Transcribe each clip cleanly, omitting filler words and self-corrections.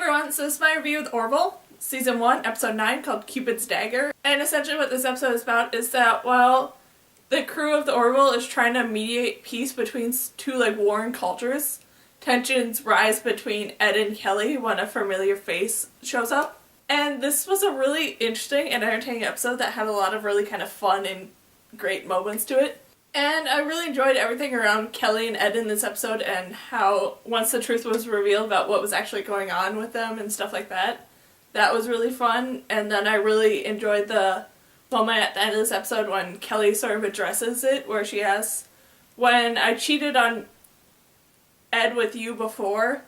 everyone, so this is my review with Orville, Season 1, Episode 9, called Cupid's Dagger. And essentially what this episode is about is that while the crew of the Orville is trying to mediate peace between two warring cultures, tensions rise between Ed and Kelly when a familiar face shows up. And this was a really interesting and entertaining episode that had a lot of really kind of fun and great moments to it. And I really enjoyed everything around Kelly and Ed in this episode and how once the truth was revealed about what was actually going on with them and stuff like that, that was really fun. And then I really enjoyed the moment at the end of this episode when Kelly sort of addresses it, where she asks, when I cheated on Ed with you before,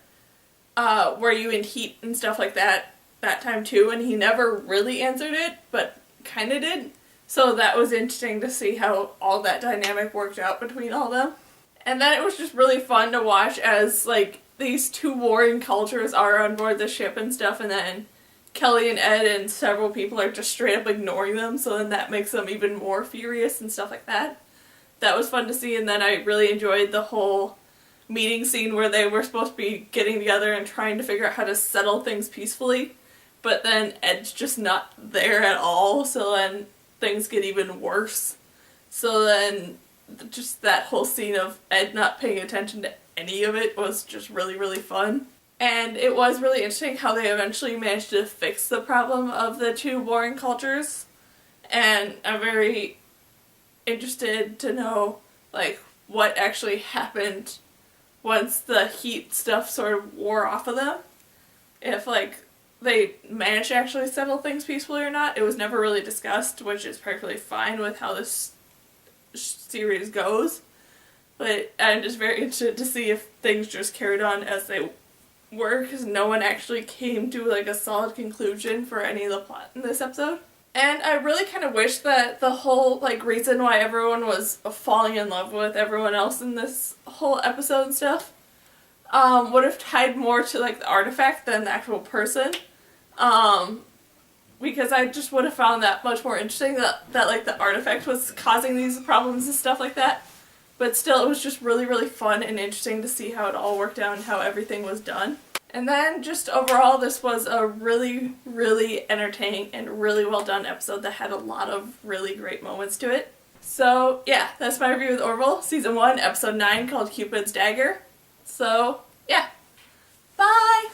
were you in heat and stuff like that time too? And he never really answered it, but kind of did. So that was interesting to see how all that dynamic worked out between all of them. And then it was just really fun to watch as, these two warring cultures are on board the ship and stuff, and then Kelly and Ed and several people are just straight up ignoring them, so then that makes them even more furious and stuff like that. That was fun to see, and then I really enjoyed the whole meeting scene where they were supposed to be getting together and trying to figure out how to settle things peacefully, but then Ed's just not there at all, so then things get even worse. So then just that whole scene of Ed not paying attention to any of it was just really, really fun. And it was really interesting how they eventually managed to fix the problem of the two warring cultures. And I'm very interested to know, what actually happened once the heat stuff sort of wore off of them. If, they managed to actually settle things peacefully or not. It was never really discussed, which is perfectly fine with how this series goes. But I'm just very interested to see if things just carried on as they were, because no one actually came to a solid conclusion for any of the plot in this episode. And I really kind of wish that the whole reason why everyone was falling in love with everyone else in this whole episode and stuff would have tied more to the artifact than the actual person. Because I just would have found that much more interesting that the artifact was causing these problems and stuff like that. But still, it was just really, really fun and interesting to see how it all worked out and how everything was done. And then just overall, this was a really, really entertaining and really well done episode that had a lot of really great moments to it. So yeah, that's my review with Orville, Season 1, Episode 9, called Cupid's Dagger. So, yeah. Bye!